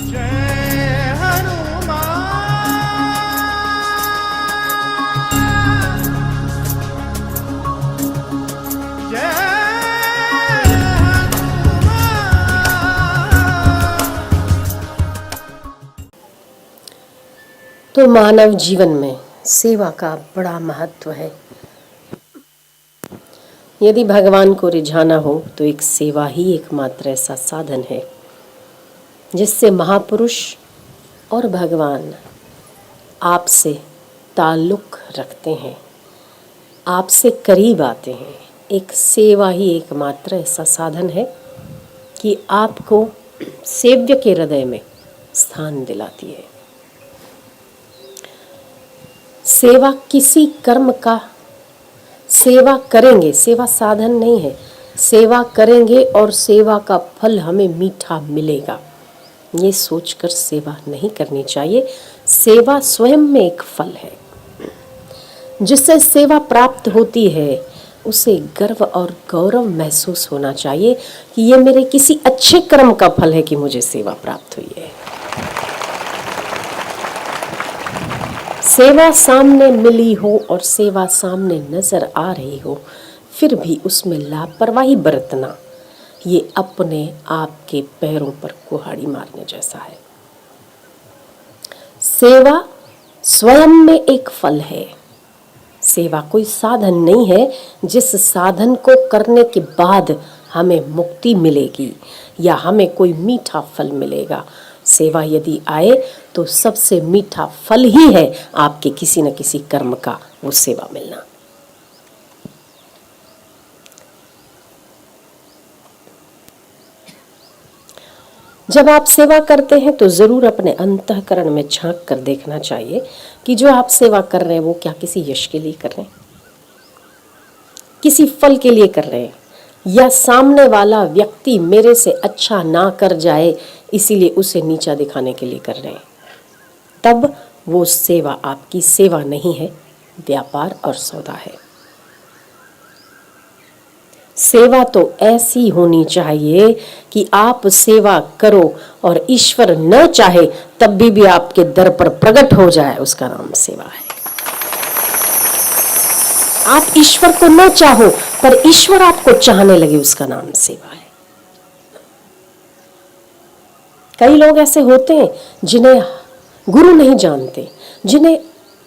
जय हनुमान, जय तो मानव जीवन में सेवा का बड़ा महत्व है। यदि भगवान को रिझाना हो तो एक सेवा ही एकमात्र ऐसा साधन है जिससे महापुरुष और भगवान आपसे ताल्लुक रखते हैं, आपसे करीब आते हैं। एक सेवा ही एकमात्र ऐसा साधन है कि आपको सेव्य के हृदय में स्थान दिलाती है। सेवा किसी कर्म का, सेवा करेंगे, सेवा साधन नहीं है, सेवा करेंगे और सेवा का फल हमें मीठा मिलेगा, ये सोचकर सेवा नहीं करनी चाहिए। सेवा स्वयं में एक फल है। जिससे सेवा प्राप्त होती है उसे गर्व और गौरव महसूस होना चाहिए कि ये मेरे किसी अच्छे कर्म का फल है कि मुझे सेवा प्राप्त हुई है। सेवा सामने मिली हो और सेवा सामने नजर आ रही हो फिर भी उसमें लापरवाही बरतना, ये अपने आप के पैरों पर कुल्हाड़ी मारने जैसा है। सेवा स्वयं में एक फल है। सेवा कोई साधन नहीं है जिस साधन को करने के बाद हमें मुक्ति मिलेगी या हमें कोई मीठा फल मिलेगा। सेवा यदि आए तो सबसे मीठा फल ही है आपके किसी न किसी कर्म का वो सेवा मिलना। जब आप सेवा करते हैं तो जरूर अपने अंतःकरण में झांक कर देखना चाहिए कि जो आप सेवा कर रहे हैं वो क्या किसी यश के लिए कर रहे हैं, किसी फल के लिए कर रहे हैं, या सामने वाला व्यक्ति मेरे से अच्छा ना कर जाए इसीलिए उसे नीचा दिखाने के लिए कर रहे हैं। तब वो सेवा आपकी सेवा नहीं है, व्यापार और सौदा है। सेवा तो ऐसी होनी चाहिए कि आप सेवा करो और ईश्वर न चाहे तब भी आपके दर पर प्रकट हो जाए, उसका नाम सेवा है। आप ईश्वर को न चाहो पर ईश्वर आपको चाहने लगे, उसका नाम सेवा है। कई लोग ऐसे होते हैं जिन्हें गुरु नहीं जानते, जिन्हें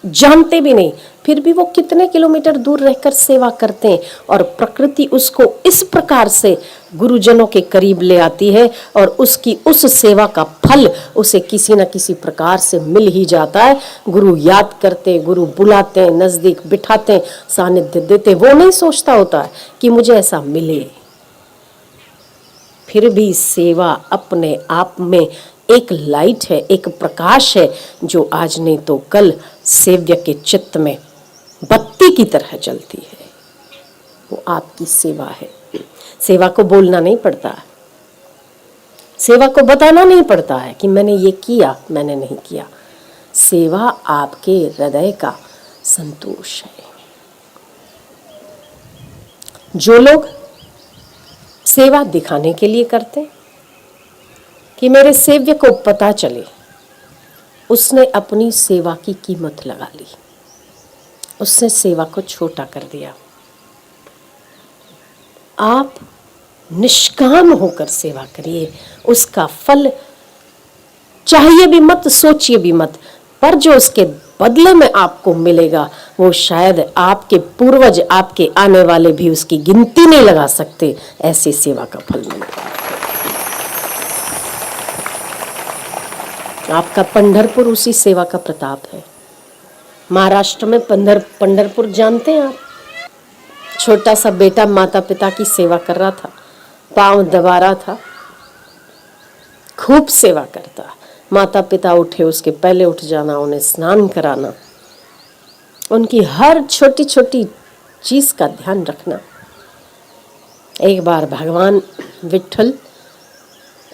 जानते भी नहीं, फिर भी वो कितने किलोमीटर दूर रहकर सेवा करते हैं और प्रकृति उसको इस प्रकार से गुरुजनों के करीब ले आती है और उसकी उस सेवा का फल उसे किसी न किसी प्रकार से मिल ही जाता है। गुरु याद करते, गुरु बुलाते हैं, नजदीक बिठाते, सानिध्य देते, वो नहीं सोचता होता है कि मुझे ऐसा मिले। फिर भी सेवा अपने आप में एक लाइट है, एक प्रकाश है जो आज नहीं तो कल सेव्य के चित्त में बत्ती की तरह जलती है। वो आपकी सेवा है। सेवा को बोलना नहीं पड़ता है, सेवा को बताना नहीं पड़ता है कि मैंने ये किया, मैंने नहीं किया। सेवा आपके हृदय का संतोष है। जो लोग सेवा दिखाने के लिए करते हैं कि मेरे सेव्य को पता चले, उसने अपनी सेवा की कीमत लगा ली, उसने सेवा को छोटा कर दिया। आप निष्काम होकर सेवा करिए, उसका फल चाहिए भी मत, सोचिए भी मत, पर जो उसके बदले में आपको मिलेगा वो शायद आपके पूर्वज, आपके आने वाले भी उसकी गिनती नहीं लगा सकते, ऐसी सेवा का फल मिलेगा। आपका पंढरपुर उसी सेवा का प्रताप है। महाराष्ट्र में पंढरपुर जानते हैं आप? छोटा सा बेटा माता पिता की सेवा कर रहा था, पांव दबा रहा था, खूब सेवा करता। माता पिता उठे, उसके पहले उठ जाना, उन्हें स्नान कराना, उनकी हर छोटी छोटी चीज का ध्यान रखना। एक बार भगवान विट्ठल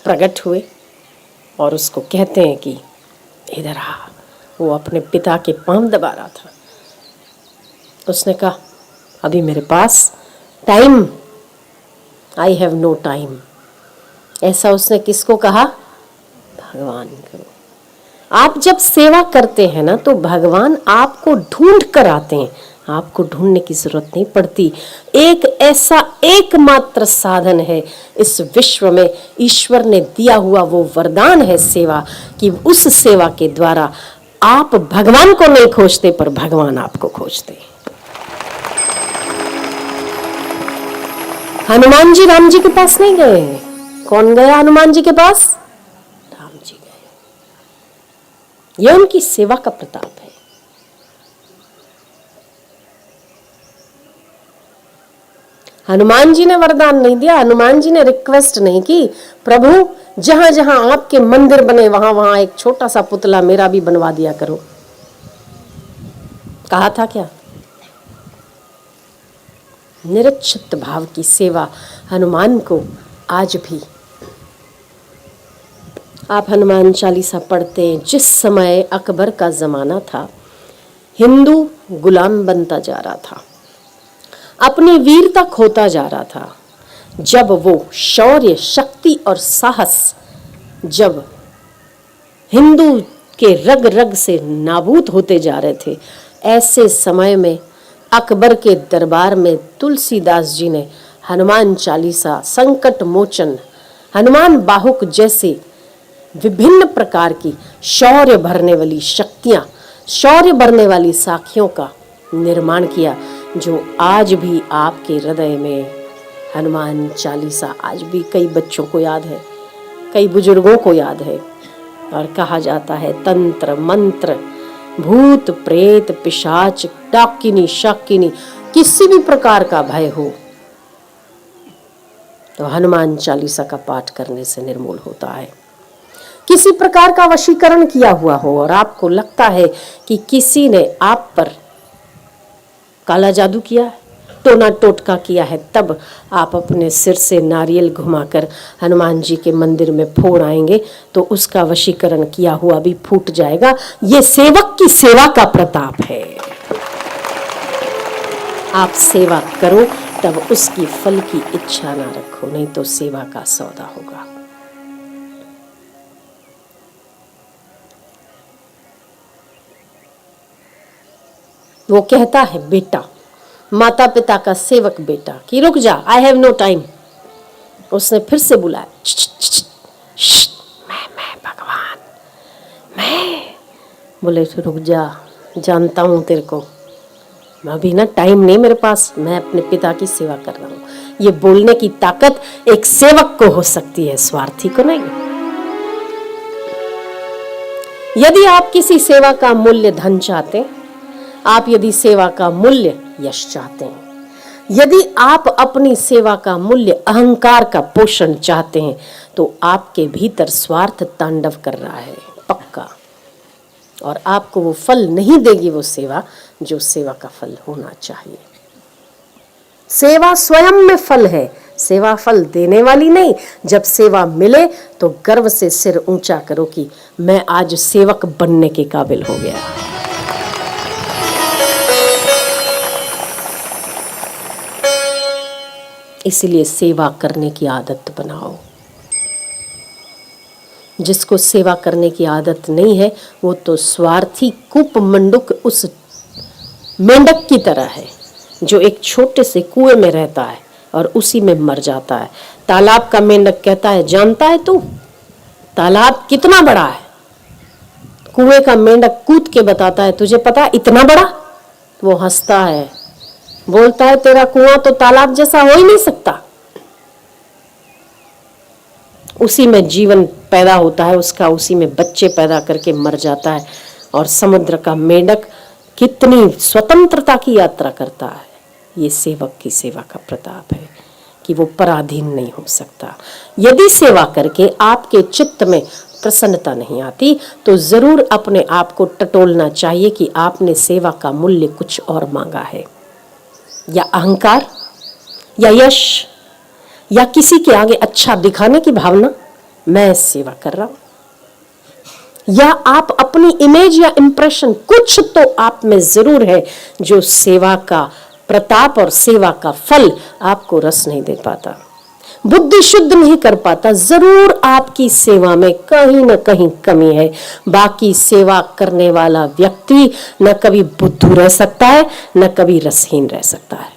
प्रकट हुए और उसको कहते हैं कि इधर आ। वो अपने पिता के पांव दबा रहा था। उसने कहा अभी मेरे पास time, I have no time. ऐसा उसने किसको कहा? भगवान करो। आप जब सेवा करते हैं ना तो भगवान आपको ढूंढ कर आते हैं, आपको ढूंढने की जरूरत नहीं पड़ती। एक ऐसा एकमात्र साधन है इस विश्व में, ईश्वर ने दिया हुआ वो वरदान है सेवा, कि उस सेवा के द्वारा आप भगवान को नहीं खोजते पर भगवान आपको खोजते। हनुमान जी राम जी के पास नहीं गए। कौन गया हनुमान जी के पास? राम जी गए। यह उनकी सेवा का प्रताप है। हनुमान जी ने वरदान नहीं दिया, हनुमान जी ने रिक्वेस्ट नहीं की, प्रभु जहां जहां आपके मंदिर बने वहां वहां एक छोटा सा पुतला मेरा भी बनवा दिया करो। कहा था क्या? निरक्षित भाव की सेवा हनुमान को आज भी आप हनुमान चालीसा पढ़ते हैं। जिस समय अकबर का जमाना था, हिंदू गुलाम बनता जा रहा था, अपनी वीरता खोता जा रहा था, जब वो शौर्य, शक्ति और साहस जब हिंदू के रग रग से नाबूद होते जा रहे थे, ऐसे समय में अकबर के दरबार में तुलसीदास जी ने हनुमान चालीसा, संकट मोचन, हनुमान बाहुक जैसे विभिन्न प्रकार की शौर्य भरने वाली शक्तियां, शौर्य भरने वाली साखियों का निर्माण किया, जो आज भी आपके हृदय में हनुमान चालीसा आज भी कई बच्चों को याद है, कई बुजुर्गों को याद है। और कहा जाता है तंत्र मंत्र, भूत प्रेत पिशाच, डाकिनी शाकिनी, किसी भी प्रकार का भय हो तो हनुमान चालीसा का पाठ करने से निर्मूल होता है। किसी प्रकार का वशीकरण किया हुआ हो और आपको लगता है कि किसी ने आप पर काला जादू किया है, टोना टोटका किया है, तब आप अपने सिर से नारियल घुमाकर हनुमान जी के मंदिर में फोड़ आएंगे तो उसका वशीकरण किया हुआ भी फूट जाएगा। ये सेवक की सेवा का प्रताप है। आप सेवा करो तब उसकी फल की इच्छा ना रखो, नहीं तो सेवा का सौदा होगा। वो कहता है बेटा, माता पिता का सेवक बेटा, कि रुक जा, आई हैव नो टाइम। उसने फिर से बुलाया, मैं भगवान, मैं। बोले तो रुक जा, जानता हूं तेरे को, अभी ना टाइम नहीं मेरे पास, मैं अपने पिता की सेवा कर रहा हूं। ये बोलने की ताकत एक सेवक को हो सकती है, स्वार्थी को नहीं। यदि आप किसी सेवा का मूल्य धन चाहते हैं, आप यदि सेवा का मूल्य यश चाहते हैं, यदि आप अपनी सेवा का मूल्य अहंकार का पोषण चाहते हैं, तो आपके भीतर स्वार्थ तांडव कर रहा है पक्का, और आपको वो फल नहीं देगी वो सेवा जो सेवा का फल होना चाहिए। सेवा स्वयं में फल है, सेवा फल देने वाली नहीं। जब सेवा मिले तो गर्व से सिर ऊंचा करो कि मैं आज सेवक बनने के काबिल हो गया। इसलिए सेवा करने की आदत बनाओ। जिसको सेवा करने की आदत नहीं है वो तो स्वार्थी कूप मंडुक उस मेंढक की तरह है जो एक छोटे से कुएं में रहता है और उसी में मर जाता है। तालाब का मेंढक कहता है, जानता है तू तालाब कितना बड़ा है? कुएं का मेंढक कूद के बताता है, तुझे पता इतना बड़ा? वो हंसता है, बोलता है, तेरा कुआं तो तालाब जैसा हो ही नहीं सकता। उसी में जीवन पैदा होता है उसका, उसी में बच्चे पैदा करके मर जाता है। और समुद्र का मेंढक कितनी स्वतंत्रता की यात्रा करता है। ये सेवक की सेवा का प्रताप है कि वो पराधीन नहीं हो सकता। यदि सेवा करके आपके चित्त में प्रसन्नता नहीं आती तो जरूर अपने आप को टटोलना चाहिए कि आपने सेवा का मूल्य कुछ और मांगा है, या अहंकार, या यश, या किसी के आगे अच्छा दिखाने की भावना, मैं सेवा कर रहा हूं, या आप अपनी इमेज या इंप्रेशन, कुछ तो आप में जरूर है जो सेवा का प्रताप और सेवा का फल आपको रस नहीं दे पाता। बुद्धि शुद्ध नहीं कर पाता, जरूर आपकी सेवा में कहीं ना कहीं कमी है। बाकी सेवा करने वाला व्यक्ति न कभी बुद्धू रह सकता है, न कभी रसहीन रह सकता है।